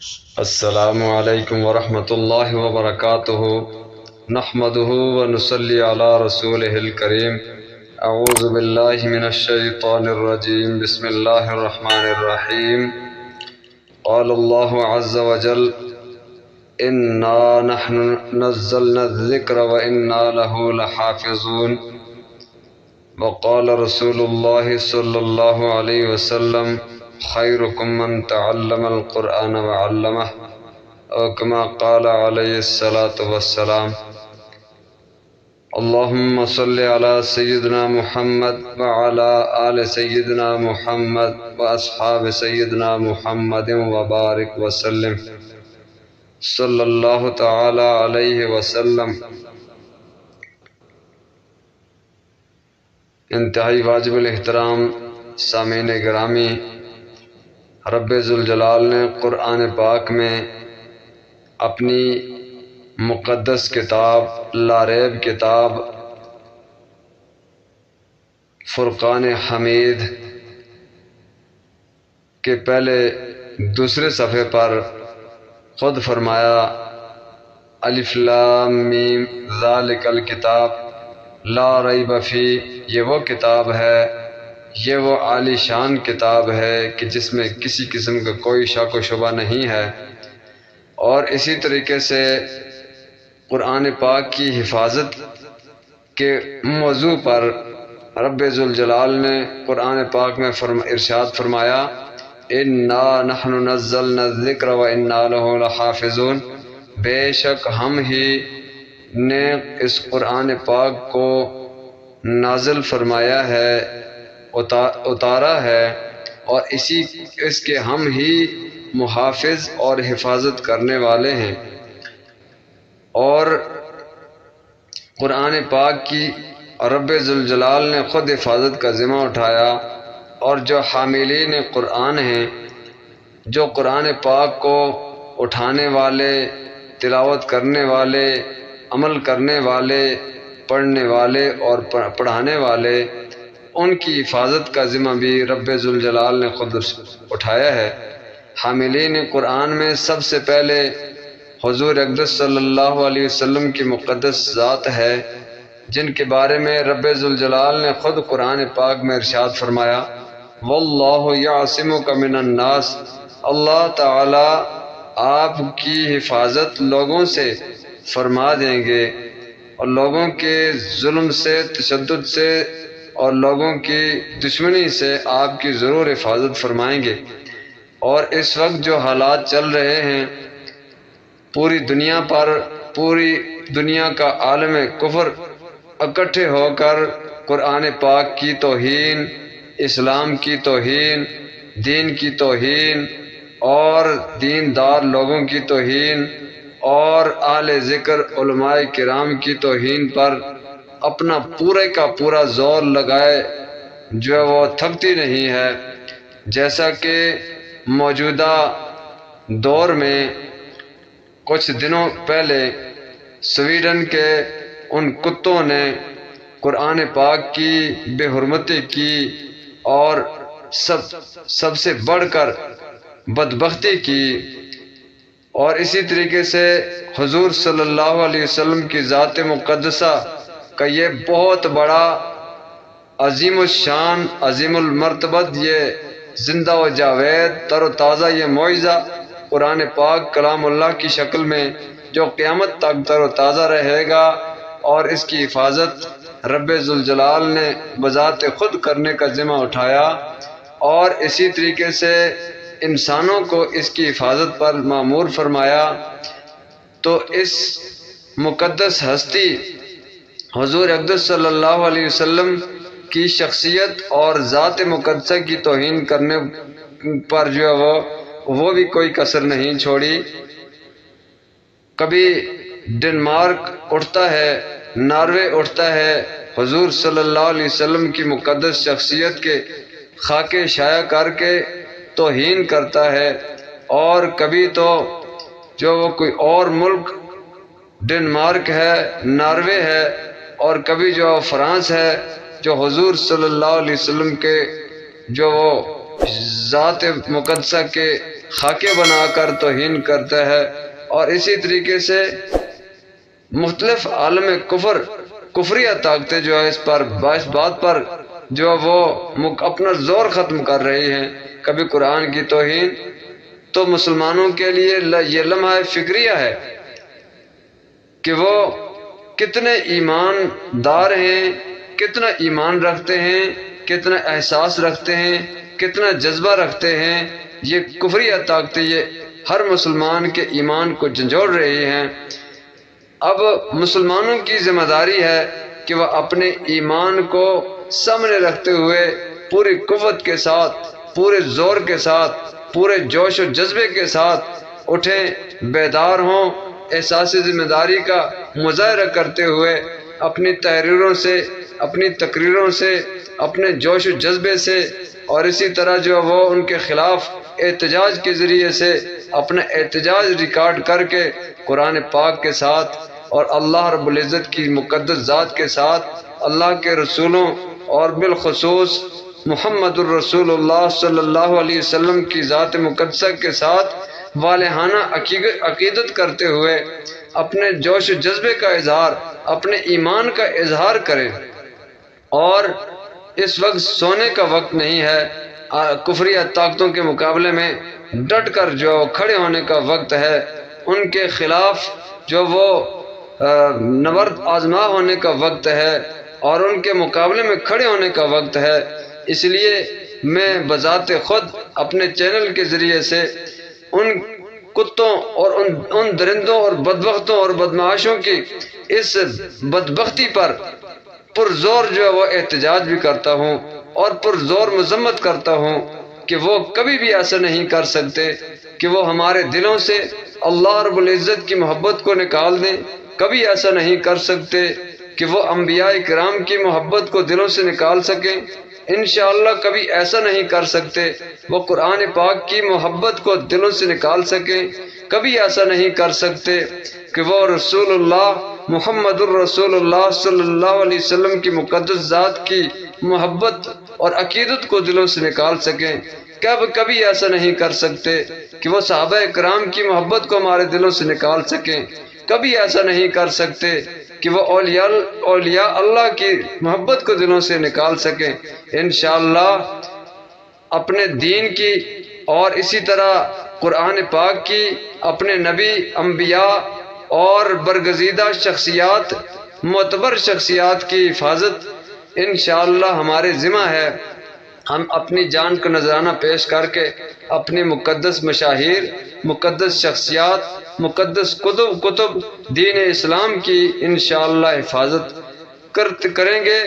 السلام علیکم ورحمۃ اللہ وبرکاتہ نحمده ونصلی علی رسولہ الکریم اعوذ باللہ من الشیطان الرجیم بسم اللہ الرحمن الرحیم قال اللہ عز وجل انا نحن نزلنا الذکر وانا له لحافظون وقال رسول اللہ صلی اللہ علیہ وسلم خیرکم من تعلم القرآن وعلمہ او کما قال علیہ الصلاة والسلام اللہم صل علی سیدنا محمد وعلی آل سیدنا محمد واصحاب سیدنا محمد وبارک وسلم صلی اللہ تعالی علیہ وسلم۔ انتہائی واجب الاحترام سامعین گرامی، رب ذوالجلال نے قرآن پاک میں اپنی مقدس کتاب لاریب کتاب فرقان حمید کے پہلے دوسرے صفحے پر خود فرمایا الف لام میم ذالک الکتاب لا ریب فی، یہ وہ کتاب ہے، یہ وہ عالی شان کتاب ہے کہ جس میں کسی قسم کا کوئی شک و شبہ نہیں ہے۔ اور اسی طریقے سے قرآن پاک کی حفاظت کے موضوع پر رب ذوالجلال نے قرآن پاک میں ارشاد فرمایا انا نحن نزلنا الذکر وانا له لحافظون، بے شک ہم ہی نے اس قرآن پاک کو نازل فرمایا ہے، اتارا ہے، اور اس کے ہم ہی محافظ اور حفاظت کرنے والے ہیں۔ اور قرآن پاک کی رب ذوالجلال نے خود حفاظت کا ذمہ اٹھایا، اور جو حاملین قرآن ہیں، جو قرآن پاک کو اٹھانے والے، تلاوت کرنے والے، عمل کرنے والے، پڑھنے والے اور پڑھانے والے، ان کی حفاظت کا ذمہ بھی رب ذوالجلال نے خود اٹھایا ہے۔ حاملین قرآن میں سب سے پہلے حضور اقدس صلی اللہ علیہ وسلم کی مقدس ذات ہے، جن کے بارے میں رب ذوالجلال نے خود قرآن پاک میں ارشاد فرمایا واللہ یعصمک من الناس، اللہ تعالی آپ کی حفاظت لوگوں سے فرما دیں گے، اور لوگوں کے ظلم سے، تشدد سے اور لوگوں کی دشمنی سے آپ کی ضرور حفاظت فرمائیں گے۔ اور اس وقت جو حالات چل رہے ہیں پوری دنیا پر، پوری دنیا کا عالم کفر اکٹھے ہو کر قرآن پاک کی توہین، اسلام کی توہین، دین کی توہین اور دیندار لوگوں کی توہین اور اہل ذکر علماء کرام کی توہین پر اپنا پورے کا پورا زور لگائے جو وہ تھکتی نہیں ہے۔ جیسا کہ موجودہ دور میں کچھ دنوں پہلے سویڈن کے ان کتوں نے قرآن پاک کی بے حرمتی کی اور سب سے بڑھ کر بدبختی کی، اور اسی طریقے سے حضور صلی اللہ علیہ وسلم کی ذات مقدسہ کا یہ بہت بڑا عظیم الشان، عظیم المرتبت، یہ زندہ و جاوید تر و تازہ یہ معجزہ قرآن پاک کلام اللہ کی شکل میں جو قیامت تک تر و تازہ رہے گا، اور اس کی حفاظت رب ذوالجلال نے بذات خود کرنے کا ذمہ اٹھایا، اور اسی طریقے سے انسانوں کو اس کی حفاظت پر مامور فرمایا۔ تو اس مقدس ہستی حضور اقدس صلی اللہ علیہ وسلم کی شخصیت اور ذات مقدسہ کی توہین کرنے پر جو ہے وہ بھی کوئی کسر نہیں چھوڑی۔ کبھی ڈنمارک اٹھتا ہے، ناروے اٹھتا ہے، حضور صلی اللہ علیہ وسلم کی مقدس شخصیت کے خاکے شائع کر کے توہین کرتا ہے، اور کبھی تو جو وہ کوئی اور ملک ڈنمارک ہے، ناروے ہے، اور کبھی جو فرانس ہے، جو حضور صلی اللہ علیہ وسلم کے جو وہ ذات مقدسہ کے خاکے بنا کر توہین کرتا ہے، اور اسی طریقے سے مختلف عالم کفریہ طاقتیں جو ہے اس پر اس بات پر جو وہ اپنا زور ختم کر رہی ہیں، کبھی قرآن کی توہین۔ تو مسلمانوں کے لیے یہ لمحہ فکریہ ہے کہ وہ کتنے ایماندار ہیں، کتنا ایمان رکھتے ہیں، کتنا احساس رکھتے ہیں، کتنا جذبہ رکھتے ہیں۔ یہ کفریہ طاقتیں یہ ہر مسلمان کے ایمان کو جھنجھوڑ رہی ہیں۔ اب مسلمانوں کی ذمہ داری ہے کہ وہ اپنے ایمان کو سامنے رکھتے ہوئے پوری قوت کے ساتھ، پورے زور کے ساتھ، پورے جوش و جذبے کے ساتھ اٹھیں، بیدار ہوں، احساس ذمہ داری کا مظاہرہ کرتے ہوئے اپنی تحریروں سے، اپنی تقریروں سے، اپنے جوش و جذبے سے، اور اسی طرح جو وہ ان کے خلاف احتجاج کے ذریعے سے اپنا احتجاج ریکارڈ کر کے قرآن پاک کے ساتھ اور اللہ رب العزت کی مقدس ذات کے ساتھ، اللہ کے رسولوں اور بالخصوص محمد الرسول اللہ صلی اللہ علیہ وسلم کی ذات مقدسہ کے ساتھ والہانہ عقیدت کرتے ہوئے اپنے جوش و جذبے کا اظہار، اپنے ایمان کا اظہار کریں۔ اور اس وقت سونے کا وقت نہیں ہے، کفریہ طاقتوں کے مقابلے میں ڈٹ کر جو کھڑے ہونے کا وقت ہے، ان کے خلاف جو وہ نبرد آزما ہونے کا وقت ہے، اور ان کے مقابلے میں کھڑے ہونے کا وقت ہے۔ اس لیے میں بذات خود اپنے چینل کے ذریعے سے ان کتوں اور ان درندوں اور بدبختوں اور بدمعاشوں کی اس بدبختی پر پرزور جو ہے وہ احتجاج بھی کرتا ہوں، اور پرزور مذمت کرتا ہوں کہ وہ کبھی بھی ایسا نہیں کر سکتے کہ وہ ہمارے دلوں سے اللہ رب العزت کی محبت کو نکال دیں، کبھی ایسا نہیں کر سکتے کہ وہ انبیاء کرام کی محبت کو دلوں سے نکال سکیں، انشاءاللہ کبھی ایسا نہیں کر سکتے وہ قرآن پاک کی محبت کو دلوں سے نکال سکیں، کبھی ایسا نہیں کر سکتے کہ وہ رسول اللہ محمد الرسول اللہ صلی اللہ علیہ وسلم کی مقدس ذات کی محبت اور عقیدت کو دلوں سے نکال سکیں، کبھی ایسا نہیں کر سکتے کہ وہ صحابہ کرام کی محبت کو ہمارے دلوں سے نکال سکیں، کبھی ایسا نہیں کر سکتے کہ وہ اولیاء اللہ کی محبت کو دلوں سے نکال سکیں۔ انشاءاللہ اپنے دین کی اور اسی طرح قرآن پاک کی، اپنے نبی، انبیاء اور برگزیدہ شخصیات، معتبر شخصیات کی حفاظت انشاءاللہ ہمارے ذمہ ہے۔ ہم اپنی جان کو نذرانہ پیش کر کے اپنی مقدس مشاہیر، مقدس شخصیات، مقدس کتب دین اسلام کی انشاءاللہ حفاظت کریں گے،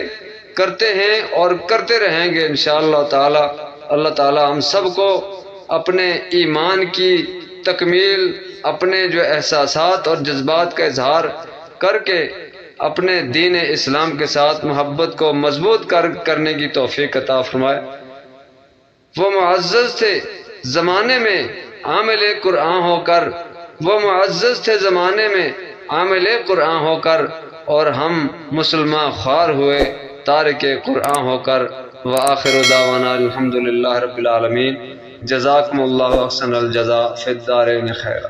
کرتے ہیں اور کرتے رہیں گے انشاءاللہ تعالی۔ اللہ تعالی ہم سب کو اپنے ایمان کی تکمیل، اپنے جو احساسات اور جذبات کا اظہار کر کے اپنے دین اسلام کے ساتھ محبت کو مضبوط کرنے کی توفیق عطا فرمائے۔ وہ معزز تھے زمانے میں عامل قرآن ہو کر، وہ معزز تھے زمانے میں عامل قرآن ہو کر، اور ہم مسلمان خوار ہوئے تارک قرآن ہو کر۔ وآخر دعوانا الحمدللہ رب العالمین۔ جزاکم اللہ احسن الجزاء فی الدارین خیرا۔